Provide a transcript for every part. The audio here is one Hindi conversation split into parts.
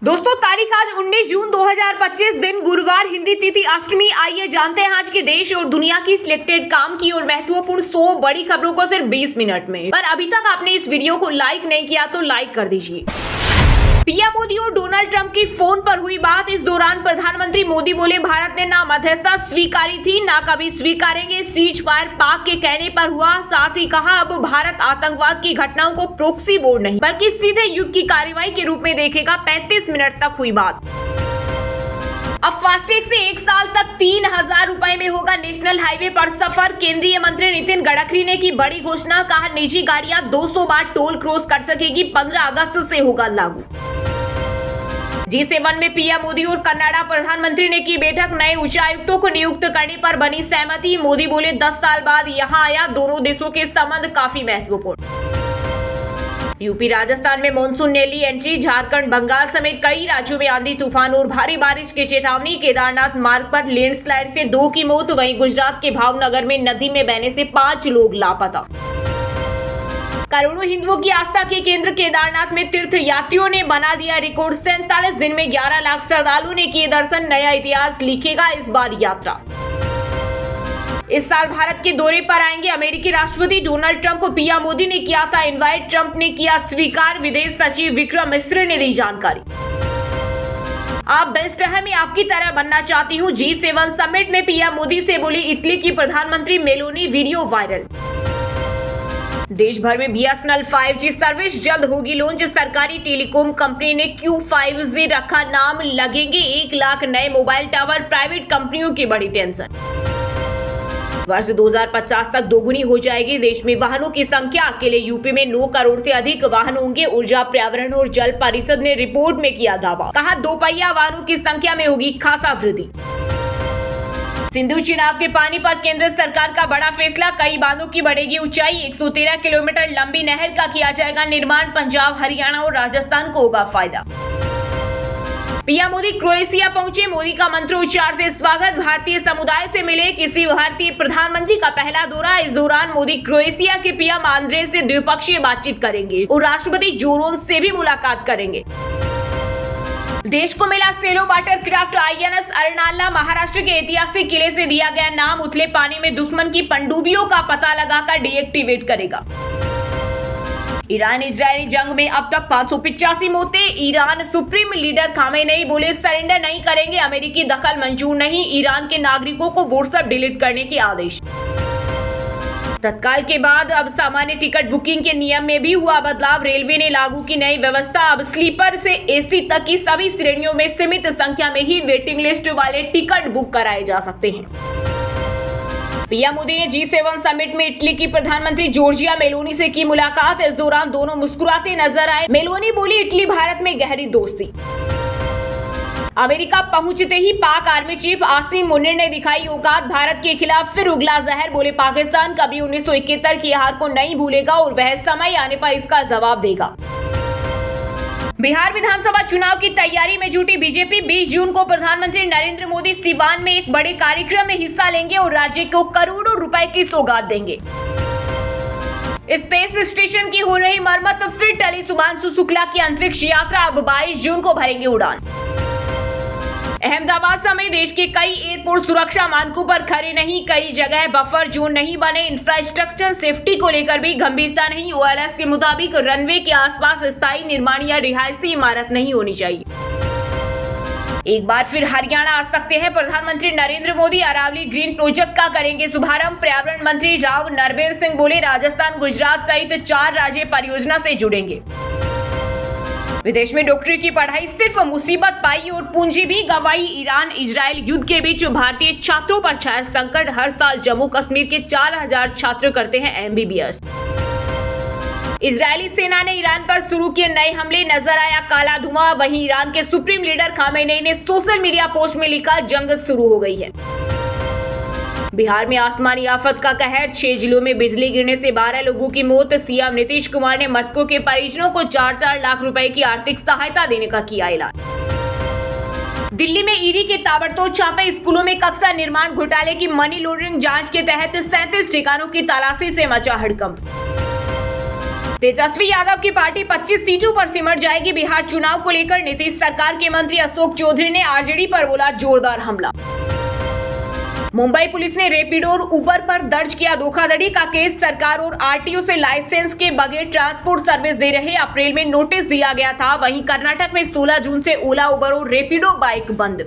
दोस्तों तारीख आज 19 जून 2025 दिन गुरुवार हिंदी तिथि अष्टमी। आइए जानते हैं आज के देश और दुनिया की सिलेक्टेड काम की और महत्वपूर्ण 100 बड़ी खबरों को सिर्फ 20 मिनट में। पर अभी तक आपने इस वीडियो को लाइक नहीं किया तो लाइक कर दीजिए। पीएम मोदी और डोनाल्ड ट्रंप की फोन पर हुई बात। इस दौरान प्रधानमंत्री मोदी बोले, भारत ने ना मध्यस्थता स्वीकारी थी ना कभी स्वीकारेंगे। सीज फायर पाक के कहने पर हुआ। साथ ही कहा, अब भारत आतंकवाद की घटनाओं को प्रोक्सी वॉर नहीं बल्कि सीधे युद्ध की कार्रवाई के रूप में देखेगा। 35 मिनट तक हुई बात। अब फास्टैग से 1 साल तक 3,000 रुपए में होगा नेशनल हाईवे पर सफर। केंद्रीय मंत्री नितिन गडकरी ने की बड़ी घोषणा। कहा, निजी गाड़ियां 200 बार टोल क्रॉस कर सकेगी। 15 अगस्त से होगा लागू। G7 में पीएम मोदी और कनाडा प्रधानमंत्री ने की बैठक। नए उच्चायुक्तों को नियुक्त करने पर बनी सहमति। मोदी बोले, 10 साल बाद यहां आया। दोनों देशों के संबंध काफी महत्वपूर्ण। यूपी राजस्थान में मानसून ने ली एंट्री। झारखंड बंगाल समेत कई राज्यों में आंधी तूफान और भारी बारिश की चेतावनी। केदारनाथ मार्ग पर लैंडस्लाइड से 2 की मौत। वहीं गुजरात के भावनगर में नदी में बहने से 5 लोग लापता। करोड़ों हिंदुओं की आस्था के केंद्र केदारनाथ में तीर्थ यात्रियों ने बना दिया रिकॉर्ड। 47 दिन में 11 लाख श्रद्धालुओं ने किए दर्शन। नया इतिहास लिखेगा इस बार यात्रा। इस साल भारत के दौरे पर आएंगे अमेरिकी राष्ट्रपति डोनाल्ड ट्रंप। पीएम मोदी ने किया था इनवाइट, ट्रंप ने किया स्वीकार। विदेश सचिव विक्रम मिश्र ने दी जानकारी। आप बेस्ट है, मैं आपकी तरह बनना चाहती हूँ। G7 समिट में पीएम मोदी से बोली इटली की प्रधानमंत्री मेलोनी। Video viral. देश भर में BSNL 5G सर्विस जल्द होगी लॉन्च। सरकारी टेलीकॉम कंपनी ने Q5G रखा नाम। लगेंगे 1 लाख नए मोबाइल टावर। प्राइवेट कंपनियों की बड़ी टेंशन। वर्ष 2050 तक दोगुनी हो जाएगी देश में वाहनों की संख्या। अकेले यूपी में 9 करोड़ से अधिक वाहन होंगे। ऊर्जा, पर्यावरण और जल परिषद ने रिपोर्ट में किया दावा। कहा, 2 पहिया वाहनों की संख्या में होगी खासा वृद्धि। सिंधु चिनाब के पानी पर केंद्र सरकार का बड़ा फैसला। कई बांधों की बढ़ेगी ऊंचाई। 113 किलोमीटर लंबी नहर का किया जाएगा निर्माण। पंजाब, हरियाणा और राजस्थान को होगा फायदा। पीएम मोदी क्रोएशिया पहुंचे। मोदी का मंत्रोच्चार से स्वागत। भारतीय समुदाय से मिले किसी भारतीय प्रधानमंत्री का पहला दौरा। इस दौरान मोदी क्रोएशिया के पीएम आंद्रे से द्विपक्षीय बातचीत करेंगे और राष्ट्रपति जोरोन से भी मुलाकात करेंगे। देश को मिला सेलो वाटरक्राफ्ट INS अरनाला। महाराष्ट्र के ऐतिहासिक किले से दिया गया नाम। उथले पानी में दुश्मन की पनडुब्बियों का पता लगाकर डीएक्टिवेट करेगा। ईरान इजरायली जंग में अब तक 585 मौतें। ईरान सुप्रीम लीडर खामेनेई बोले, सरेंडर नहीं करेंगे। अमेरिकी दखल मंजूर नहीं। ईरान के नागरिकों को व्हाट्सएप डिलीट करने के आदेश। तत्काल के बाद अब सामान्य टिकट बुकिंग के नियम में भी हुआ बदलाव। रेलवे ने लागू की नई व्यवस्था। अब स्लीपर से AC तक की सभी श्रेणियों में सीमित संख्या में ही वेटिंग लिस्ट वाले टिकट बुक कराए जा सकते हैं। पीएम मोदी ने G7 समिट में इटली की प्रधानमंत्री जॉर्जिया मेलोनी से की मुलाकात। इस दौरान दोनों मुस्कुराते नजर आए। मेलोनी बोली, इटली भारत में गहरी दोस्ती। अमेरिका पहुंचते ही पाक आर्मी चीफ आसिम मुनीर ने दिखाई औकात। भारत के खिलाफ फिर उगला जहर। बोले, पाकिस्तान कभी 1971 की हार को नहीं भूलेगा और वह समय आने पर इसका जवाब देगा। बिहार विधानसभा चुनाव की तैयारी में जुटी बीजेपी। 20 जून को प्रधानमंत्री नरेंद्र मोदी सिवान में एक बड़े कार्यक्रम में हिस्सा लेंगे और राज्य को करोड़ों रुपए की सौगात देंगे। स्पेस स्टेशन की हो रही मरम्मत फिर टली। शुभांशु शुक्ला की अंतरिक्ष यात्रा अब 22 जून को भरेंगे उड़ान। अहमदाबाद समेत देश के कई एयरपोर्ट सुरक्षा मानकों पर खरे नहीं। कई जगह बफर जोन नहीं बने। इंफ्रास्ट्रक्चर सेफ्टी को लेकर भी गंभीरता नहीं। OLS के मुताबिक रनवे के आसपास स्थायी निर्माण या रिहायशी इमारत नहीं होनी चाहिए। एक बार फिर हरियाणा आ सकते हैं प्रधानमंत्री नरेंद्र मोदी। अरावली ग्रीन प्रोजेक्ट का करेंगे शुभारंभ। पर्यावरण मंत्री राव नरबीर सिंह बोले, राजस्थान, गुजरात सहित 4 राज्य परियोजना से जुड़ेंगे। विदेश में डॉक्टरी की पढ़ाई सिर्फ मुसीबत पाई और पूंजी भी गंवाई। ईरान इजराइल युद्ध के बीच भारतीय छात्रों पर छाया संकट। हर साल जम्मू कश्मीर के 4000 छात्र करते हैं MBBS। इजरायली सेना ने ईरान पर शुरू किए नए हमले। नजर आया काला धुआं। वहीं ईरान के सुप्रीम लीडर खामेनेई ने सोशल मीडिया पोस्ट में लिखा, जंग शुरू हो गई है। बिहार में आसमानी आफत का कहर। 6 जिलों में बिजली गिरने से 12 लोगों की मौत। सीएम नीतीश कुमार ने मृतकों के परिजनों को 4-4 लाख रुपए की आर्थिक सहायता देने का किया ऐलान। दिल्ली में ईडी के ताबड़तोड़ छापे। स्कूलों में कक्षा निर्माण घोटाले की मनी लॉन्ड्रिंग जांच के तहत 37 ठिकानों की तलाशी से मचा हड़कंप। तेजस्वी यादव की पार्टी 25 सीटों पर सिमट जाएगी। बिहार चुनाव को लेकर नीतीश सरकार के मंत्री अशोक चौधरी ने आरजेडी पर बोला जोरदार हमला। मुंबई पुलिस ने रैपिडो और उबर पर दर्ज किया धोखाधड़ी का केस। सरकार और आरटीओ से लाइसेंस के बगैर ट्रांसपोर्ट सर्विस दे रहे अप्रैल में नोटिस दिया गया था। वहीं कर्नाटक में 16 जून से ओला, उबर और रैपिडो बाइक बंद।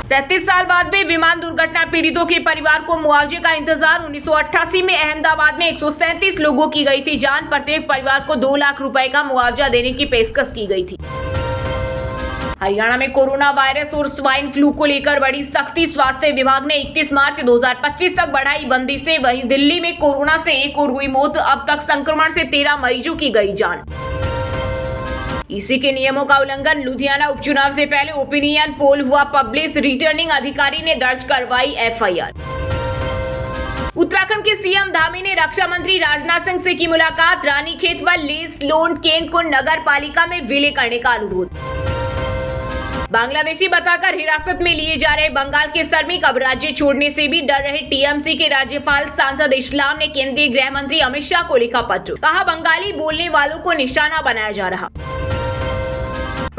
37 साल बाद भी विमान दुर्घटना पीड़ितों के परिवार को मुआवजे का इंतजार। 1988 में अहमदाबाद में 137 लोगों की गई थी जान। प्रत्येक परिवार को 2 लाख रुपए का मुआवजा देने की पेशकश की गई थी। हरियाणा में कोरोना वायरस और स्वाइन फ्लू को लेकर बड़ी सख्ती। स्वास्थ्य विभाग ने 31 मार्च 2025 तक बढ़ाई बंदी से। वहीं दिल्ली में कोरोना से एक और हुई मौत। अब तक संक्रमण से 13 मरीजों की गई जान। इसी के नियमों का उल्लंघन। लुधियाना उपचुनाव से पहले ओपिनियन पोल हुआ पब्लिश। रिटर्निंग अधिकारी ने दर्ज करवाई एफआईआर। उत्तराखंड के सीएम धामी ने रक्षा मंत्री राजनाथ सिंह से की मुलाकात। रानीखेत व लेस लोन केंट को नगर पालिका में विलय करने का अनुरोध। बांग्लादेशी बताकर हिरासत में लिए जा रहे बंगाल के श्रमिक अब राज्य छोड़ने से भी डर रहे। टीएमसी के राज्यपाल सांसद इस्लाम ने केंद्रीय गृह मंत्री अमित शाह को लिखा पत्र। कहा बंगाली बोलने वालों को निशाना बनाया जा रहा।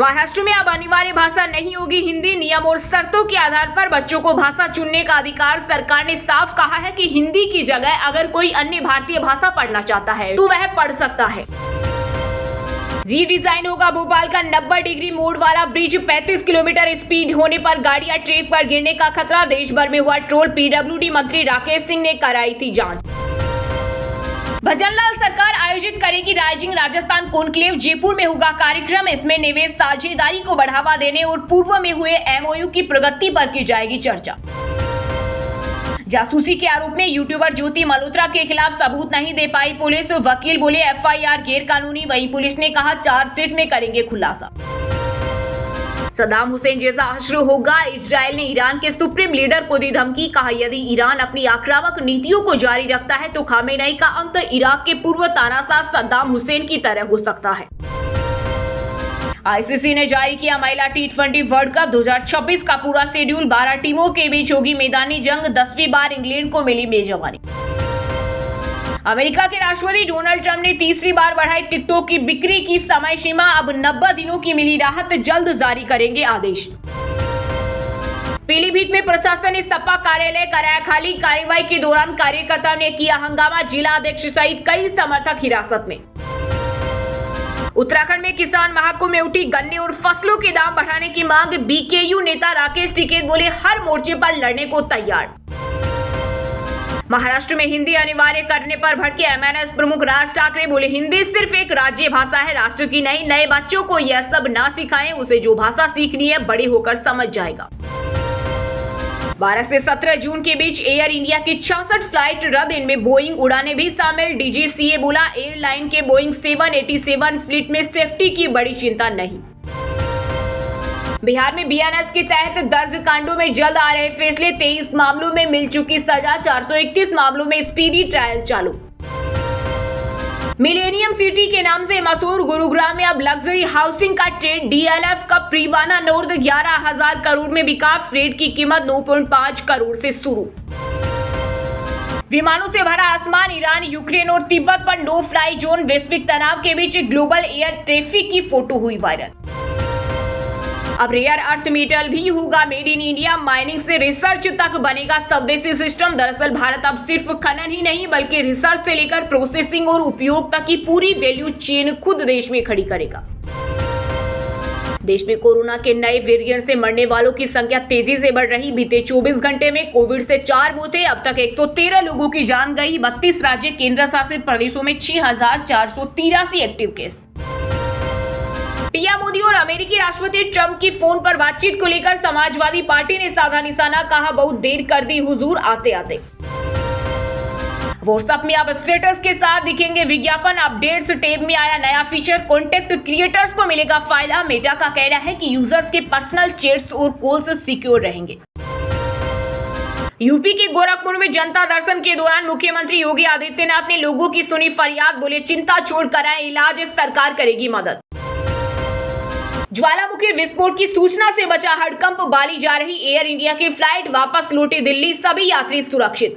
महाराष्ट्र में अब अनिवार्य भाषा नहीं होगी हिंदी। नियम और शर्तों के आधार पर बच्चों को भाषा चुनने का अधिकार। सरकार ने साफ कहा है कि हिंदी की जगह अगर कोई अन्य भारतीय भाषा पढ़ना चाहता है तो वह पढ़ सकता है। रीडिजाइन होगा भोपाल का 90 डिग्री मोड़ वाला ब्रिज। 35 किलोमीटर स्पीड होने पर गाड़ियां ट्रैक पर गिरने का खतरा। देश भर में हुआ ट्रोल। पीडब्ल्यूडी मंत्री राकेश सिंह ने कराई थी जांच। भजनलाल सरकार आयोजित करेगी राइजिंग राजस्थान कॉन्क्लेव। जयपुर में होगा कार्यक्रम। इसमें निवेश साझेदारी को बढ़ावा देने और पूर्व में हुए एमओयू की प्रगति पर की जाएगी चर्चा। जासूसी के आरोप में यूट्यूबर ज्योति मल्होत्रा के खिलाफ सबूत नहीं दे पाई पुलिस। वकील बोले एफआईआर गैर कानूनी। वहीं पुलिस ने कहा चार्जशीट में करेंगे खुलासा। सद्दाम हुसैन जैसा हश्र होगा। इजरायल ने ईरान के सुप्रीम लीडर को दी धमकी। कहा यदि ईरान अपनी आक्रामक नीतियों को जारी रखता है तो खामेनेई का अंत इराक के पूर्व तानाशाह सद्दाम हुसैन की तरह हो सकता है। आईसीसी ने जारी किया महिला टी20 वर्ल्ड कप 2026 का पूरा शेड्यूल। 12 टीमों के बीच होगी मैदानी जंग। 10वीं बार इंग्लैंड को मिली मेजबानी। अमेरिका के राष्ट्रपति डोनाल्ड ट्रंप ने तीसरी बार बढ़ाई टिकटों की बिक्री की समय सीमा। अब 90 दिनों की मिली राहत। जल्द जारी करेंगे आदेश। पीलीभीत में प्रशासन ने सपा कार्यालय कराया खाली। कार्रवाई के दौरान कार्यकर्ताओं ने किया हंगामा। जिला अध्यक्ष सहित कई समर्थक हिरासत में। उत्तराखंड में किसान महाकुंभ में उठी गन्ने और फसलों के दाम बढ़ाने की मांग। बीकेयू नेता राकेश टिकैत बोले हर मोर्चे पर लड़ने को तैयार। महाराष्ट्र में हिंदी अनिवार्य करने पर भड़के एमएनएस प्रमुख राज ठाकरे बोले हिंदी सिर्फ एक राज्य भाषा है, राष्ट्र की नहीं। नए बच्चों को यह सब ना सिखाएं, उसे जो भाषा सीखनी है बड़े होकर समझ जाएगा। 12 से 17 जून के बीच एयर इंडिया की 66 फ्लाइट रद्द। इनमें बोइंग उड़ानें भी शामिल। डीजीसीए बोला एयरलाइन के बोइंग 787 फ्लीट में सेफ्टी की बड़ी चिंता नहीं। बिहार में बीएनएस के तहत दर्ज कांडों में जल्द आ रहे फैसले। 23 मामलों में मिल चुकी सजा। 431 मामलों में स्पीडी ट्रायल चालू। मिलेनियम सिटी के नाम से मशहूर गुरुग्राम में अब लग्जरी हाउसिंग का ट्रेंड। डीएलएफ का प्रीवाना नोर्द 11,000 करोड़ में बिका। फ्लैट की कीमत 9.5 करोड़ से शुरू। विमानों से भरा आसमान। ईरान, यूक्रेन और तिब्बत पर नो फ्लाई जोन। वैश्विक तनाव के बीच ग्लोबल एयर ट्रैफिक की फोटो हुई वायरल। अब रेयर अर्थ मेटल भी होगा मेड इन इंडिया। माइनिंग से रिसर्च तक बनेगा स्वदेशी सिस्टम। दरअसल भारत अब सिर्फ खनन ही नहीं बल्कि रिसर्च से लेकर प्रोसेसिंग और उपयोग तक की पूरी वैल्यू चेन खुद देश में खड़ी करेगा। देश में कोरोना के नए वेरिएंट से मरने वालों की संख्या तेजी से बढ़ रही। बीते 24 घंटे में कोविड से 4 मौतें। अब तक 113 लोगों की जान गई। 32 राज्य केंद्र शासित प्रदेशों में 6,483 एक्टिव केस। पीएम मोदी और अमेरिकी राष्ट्रपति ट्रंप की फोन पर बातचीत को लेकर समाजवादी पार्टी ने साधा निशाना। कहा बहुत देर कर दी हुजूर आते आते। व्हाट्सएप में अब स्टेटस के साथ दिखेंगे विज्ञापन। अपडेट्स टैब में आया नया फीचर। कॉन्टेक्ट क्रिएटर्स को मिलेगा फायदा। मेटा का कहना है कि यूजर्स के पर्सनल चैट्स और कॉल्स सिक्योर रहेंगे। यूपी के गोरखपुर में जनता दर्शन के दौरान मुख्यमंत्री योगी आदित्यनाथ ने लोगों की सुनी फरियाद। बोले चिंता छोड़ कराएं इलाज, सरकार करेगी मदद। ज्वालामुखी विस्फोट की सूचना से बचा हड़कंप। बाली जा रही एयर इंडिया की फ्लाइट वापस लौटे दिल्ली। सभी यात्री सुरक्षित।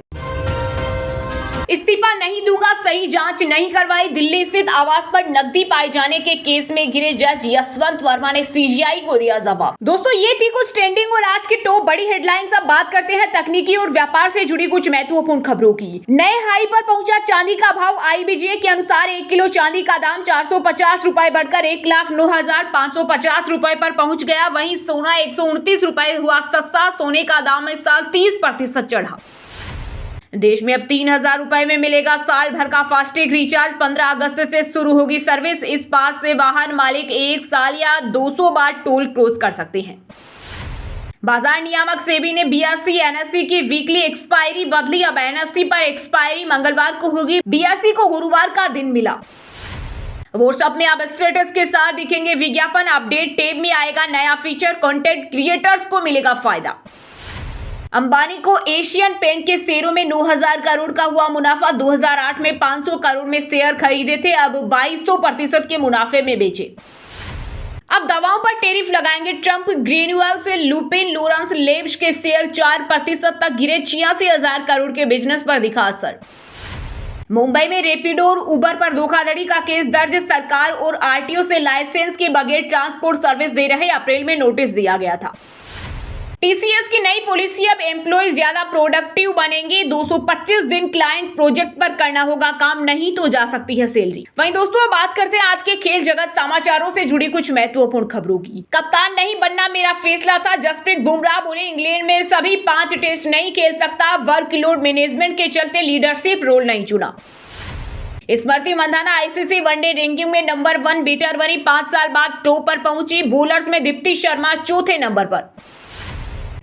इस्तीफा नहीं दूंगा, सही जांच नहीं करवाई, दिल्ली स्थित आवास पर नकदी पाए जाने के केस में घिरे जज यशवंत वर्मा ने सीजीआई को दिया जवाब। दोस्तों ये थी कुछ ट्रेंडिंग और आज की टॉप बड़ी हेडलाइंस। अब बात करते हैं तकनीकी और व्यापार से जुड़ी कुछ महत्वपूर्ण खबरों की। नए हाई पर पहुंचा चांदी का भाव। आईबीजे के अनुसार 1 किलो चांदी का दाम 450 रुपए बढ़कर 1,09,550 रुपए पर पहुंच गया। वहीं सोना 129 रुपए हुआ सस्ता। सोने का दाम इस साल 30% चढ़ा। देश में अब 3,000 रुपए में मिलेगा साल भर का फास्टैग रिचार्ज। 15 अगस्त से शुरू होगी सर्विस। इस पास से वाहन मालिक 1 साल या 200 बार टोल क्रॉस कर सकते हैं। बाजार नियामक सेबी ने बीएसई एनएसई की वीकली एक्सपायरी बदली। अब एनएसई पर एक्सपायरी मंगलवार को होगी, बीएसई को गुरुवार का दिन मिला। व्हाट्सएप में अब स्टेटस के साथ दिखेंगे विज्ञापन। अपडेट टैब में आएगा नया फीचर। कंटेंट क्रिएटर्स को मिलेगा फायदा। अंबानी को एशियन पेंट के शेयरों में 9,000 करोड़ का हुआ मुनाफा। 2008 में 500 करोड़ में शेयर खरीदे थे, अब 2200% के मुनाफे में बेचे। अब दवाओं पर टैरिफ लगाएंगे ट्रंप। ग्रीनवेल से लुपिन लॉरेंस लेब्स के शेयर 4% तक गिरे। 86,000 करोड़ के बिजनेस पर दिखा असर। मुंबई में रैपिडो और उबर पर धोखाधड़ी का केस दर्ज। सरकार और आरटीओ से लाइसेंस के बगैर ट्रांसपोर्ट सर्विस दे रहे अप्रैल में नोटिस दिया गया था। टीसीएस की नई पॉलिसी। अब एम्प्लॉय ज्यादा प्रोडक्टिव बनेंगे। 225 दिन क्लाइंट प्रोजेक्ट पर करना होगा काम, नहीं तो जा सकती है सैलरी। वहीं दोस्तों बात करते हैं आज के खेल जगत समाचारों से जुड़ी कुछ महत्वपूर्ण खबरों की। कप्तान नहीं बनना मेरा फैसला था। जसप्रीत बुमराह बोले इंग्लैंड में सभी 5 टेस्ट नहीं खेल सकता। वर्कलोड मैनेजमेंट के चलते लीडरशिप रोल नहीं चुना। Smriti Mandhana ICC one day ranking में नंबर 1 बैटर बनी। 5 साल बाद टॉप पर पहुंची। बॉलर्स में दीप्ति शर्मा चौथे नंबर पर।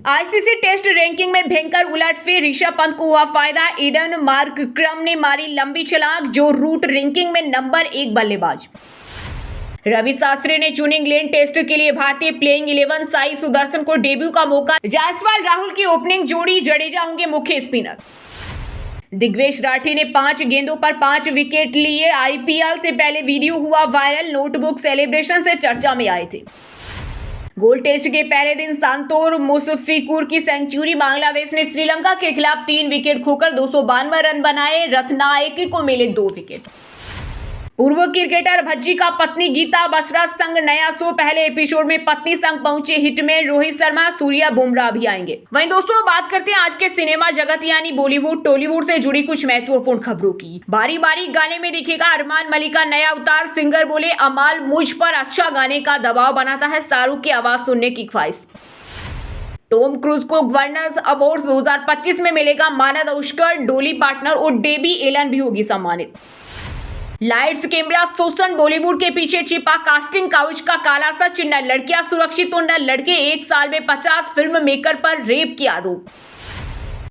आईसीसी टेस्ट रैंकिंग में भयंकर उलटफेर। ऋषभ पंत को हुआ फायदा। ईडन मार्कक्रम ने मारी लंबी छलांग। जो रूट रैंकिंग में नंबर 1 बल्लेबाज। रवि शास्त्री ने चुनी इंग्लैंड टेस्ट के लिए भारतीय प्लेइंग 11। साई सुदर्शन को डेब्यू का मौका। जायसवाल राहुल की ओपनिंग जोड़ी। जडेजा होंगे मुख्य स्पिनर। दिग्वेश राठी ने 5 गेंदों पर 5 विकेट लिए। आईपीएल से पहले वीडियो हुआ वायरल। नोटबुक सेलिब्रेशन से चर्चा में आए थे। गोल्ड टेस्ट के पहले दिन सांतोर मुशफिकुर की सेंचुरी। बांग्लादेश ने श्रीलंका के खिलाफ 3 विकेट खोकर 292 रन बनाए। रत्नायके को मिले 2 विकेट। पूर्व क्रिकेटर भज्जी का पत्नी गीता बसरा संग नया शो। पहले एपिसोड में पत्नी संग पहुंचे हिटमैन रोहित शर्मा। सूर्या बुमराह भी आएंगे। वहीं दोस्तों बात करते हैं आज के सिनेमा जगत यानी बॉलीवुड टॉलीवुड से जुड़ी कुछ महत्वपूर्ण खबरों की। बारी बारी गाने में दिखेगा अरमान मलिक का नया अवतार। सिंगर बोले अमाल मुझ पर अच्छा गाने का दबाव बनाता है। शाहरुख की आवाज सुनने की ख्वाहिश। टॉम क्रूज को गवर्नर्स अवार्ड 2025 में मिलेगा मानद ऑस्कर। डोली पार्टनर और डेबी एलन भी होगी सम्मानित। लाइट्स कैमरा शोषण। बॉलीवुड के पीछे छिपा कास्टिंग काउच का काला सच। न लड़कियां सुरक्षित और न लड़के। 1 साल में 50 फिल्म मेकर पर रेप के आरोप।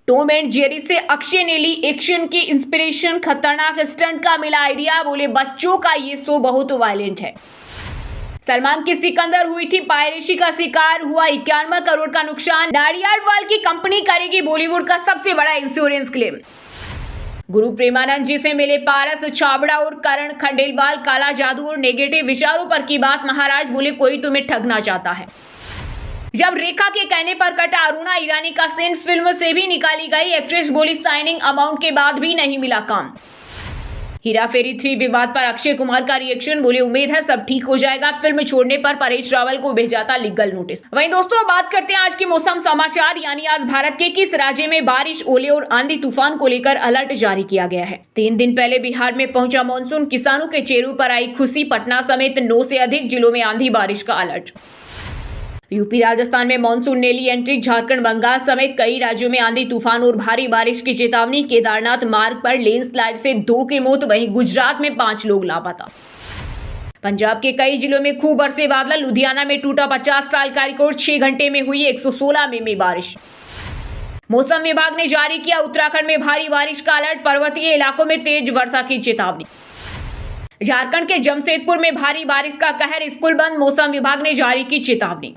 टॉम एंड जेरी से अक्षय ने ली एक्शन की इंस्पिरेशन। खतरनाक स्टंट का मिला आइडिया। बोले बच्चों का ये शो बहुत वायलेंट है। सलमान की सिकंदर हुई थी पायरेसी का शिकार। हुआ 91 करोड़ का नुकसान। नाडियाडवाल की कंपनी करेगी बॉलीवुड का सबसे बड़ा इंश्योरेंस क्लेम। गुरु प्रेमानंद जी से मिले पारस छाबड़ा और करण खंडेलवाल। काला जादू और नेगेटिव विचारों पर की बात। महाराज बोले कोई तुम्हें ठगना चाहता है। जब रेखा के कहने पर कटा अरुणा ईरानी का सीन। फिल्म से भी निकाली गई। एक्ट्रेस बोली साइनिंग अमाउंट के बाद भी नहीं मिला काम। हीरा फेरी 3 विवाद पर अक्षय कुमार का रिएक्शन। बोले उम्मीद है सब ठीक हो जाएगा। फिल्म छोड़ने पर परेश रावल को भेजा था लीगल नोटिस। वहीं दोस्तों बात करते हैं आज के मौसम समाचार यानी आज भारत के किस राज्य में बारिश ओले और आंधी तूफान को लेकर अलर्ट जारी किया गया है। 3 दिन पहले बिहार में पहुंचा मानसून। किसानों के चेहरों पर आई खुशी। पटना समेत 9 से अधिक जिलों में आंधी बारिश का अलर्ट। यूपी राजस्थान में मानसून ने ली एंट्री। झारखंड बंगाल समेत कई राज्यों में आंधी तूफान और भारी बारिश की चेतावनी। केदारनाथ मार्ग पर लैंडस्लाइड से 2 की मौत। वहीं गुजरात में 5 लोग लापता। पंजाब के कई जिलों में खूब बरसे बादल। लुधियाना में टूटा 50 साल का रिकॉर्ड। 6 घंटे में हुई 116 मिमी बारिश। मौसम विभाग ने जारी किया उत्तराखंड में भारी बारिश का अलर्ट। पर्वतीय इलाकों में तेज वर्षा की चेतावनी। झारखंड के जमशेदपुर में भारी बारिश का कहर। स्कूल बंद। मौसम विभाग ने जारी की चेतावनी।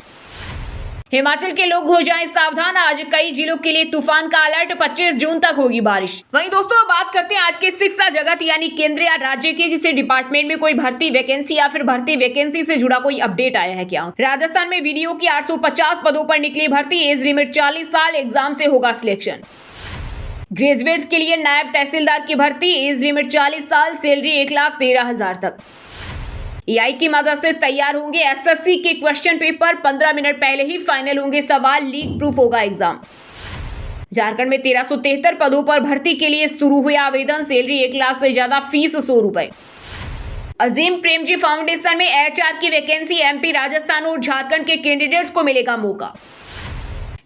हिमाचल के लोग हो जाएं सावधान। आज कई जिलों के लिए तूफान का अलर्ट। 25 जून तक होगी बारिश। वहीं दोस्तों बात करते हैं आज के शिक्षा जगत यानी केंद्र या राज्य के किसी डिपार्टमेंट में कोई भर्ती वैकेंसी या फिर भर्ती वैकेंसी से जुड़ा कोई अपडेट आया है क्या। राजस्थान में वीडियो की 850 पदों पर निकली भर्ती। एज लिमिट 40 साल। एग्जाम से होगा सिलेक्शन। ग्रेजुएट्स के लिए नायब तहसीलदार की भर्ती, एज लिमिट 40 साल, सैलरी 1,13,000 तक। एआई की मदद से तैयार होंगे एसएससी के क्वेश्चन पेपर, 15 मिनट पहले ही फाइनल होंगे सवाल, लीक प्रूफ होगा एग्जाम। झारखंड में 1373 पदों पर भर्ती के लिए शुरू हुए आवेदन, सैलरी 1 लाख से ज्यादा, फीस 100 रुपए। अजीम प्रेमजी फाउंडेशन में एचआर की वैकेंसी, एमपी, राजस्थान और झारखंड के कैंडिडेट्स को मिलेगा मौका।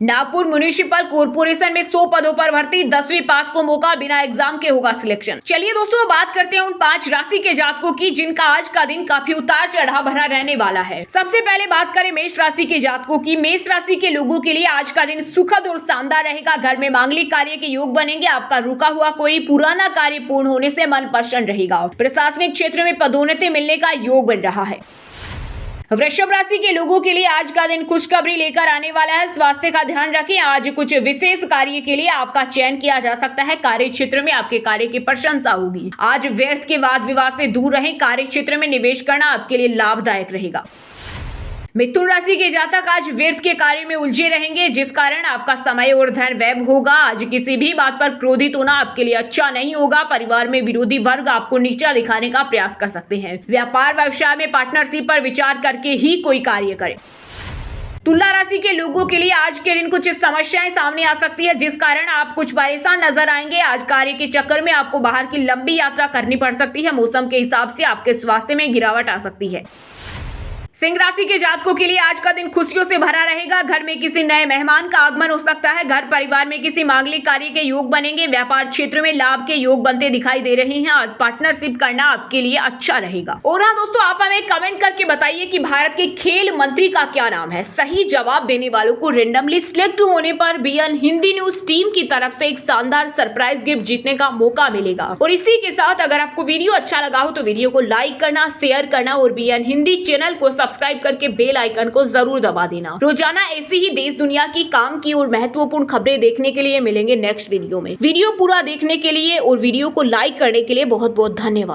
नागपुर म्युनिसिपल कॉर्पोरेशन में 100 पदों पर भर्ती, 10वीं पास को मौका, बिना एग्जाम के होगा सिलेक्शन। चलिए दोस्तों, बात करते हैं उन 5 राशि के जातकों की जिनका आज का दिन काफी उतार चढ़ाव भरा रहने वाला है। सबसे पहले बात करें मेष राशि के जातकों की। मेष राशि के लोगों के लिए आज का दिन सुखद और शानदार रहेगा। घर में मांगलिक कार्य के योग बनेंगे। आपका रुका हुआ कोई पुराना कार्य पूर्ण होने से मन प्रसन्न रहेगा। प्रशासनिक क्षेत्र में पदोन्नति मिलने का योग बन रहा है। वृषभ राशि के लोगों के लिए आज का दिन खुशखबरी लेकर आने वाला है। स्वास्थ्य का ध्यान रखें। आज कुछ विशेष कार्य के लिए आपका चयन किया जा सकता है। कार्य क्षेत्र में आपके कार्य की प्रशंसा होगी। आज व्यर्थ के वाद विवाद से दूर रहें। कार्य क्षेत्र में निवेश करना आपके लिए लाभदायक रहेगा। मिथुन राशि के जातक आज व्यर्थ के कार्य में उलझे रहेंगे, जिस कारण आपका समय और धन व्यय होगा। आज किसी भी बात पर क्रोधित होना आपके लिए अच्छा नहीं होगा। परिवार में विरोधी वर्ग आपको नीचा दिखाने का प्रयास कर सकते हैं। व्यापार व्यवसाय में पार्टनरशिप पर विचार करके ही कोई कार्य करें। तुला राशि के लोगों के लिए आज के दिन कुछ समस्याएं सामने आ सकती है, जिस कारण आप कुछ परेशान नजर आएंगे। आज कार्य के चक्कर में आपको बाहर की लंबी यात्रा करनी पड़ सकती है। मौसम के हिसाब से आपके स्वास्थ्य में गिरावट आ सकती है। सिंह राशि के जातकों के लिए आज का दिन खुशियों से भरा रहेगा। घर में किसी नए मेहमान का आगमन हो सकता है। घर परिवार में किसी मांगलिक कार्य के योग बनेंगे। व्यापार क्षेत्र में लाभ के योग बनते दिखाई दे रहे हैं। आज पार्टनरशिप करना आपके लिए अच्छा रहेगा। और हाँ दोस्तों, आप हमें कमेंट करके बताइए कि भारत के खेल मंत्री का क्या नाम है। सही जवाब देने वालों को रेंडमली सिलेक्ट होने पर बीएन हिंदी न्यूज टीम की तरफ से एक शानदार सरप्राइज गिफ्ट जीतने का मौका मिलेगा। और इसी के साथ अगर आपको वीडियो अच्छा लगा हो तो वीडियो को लाइक करना, शेयर करना और बीएन हिंदी चैनल को सब्सक्राइब करके बेल आइकन को जरूर दबा देना। रोजाना ऐसी ही देश दुनिया की काम की और महत्वपूर्ण खबरें देखने के लिए मिलेंगे नेक्स्ट वीडियो में। वीडियो पूरा देखने के लिए और वीडियो को लाइक करने के लिए बहुत बहुत धन्यवाद।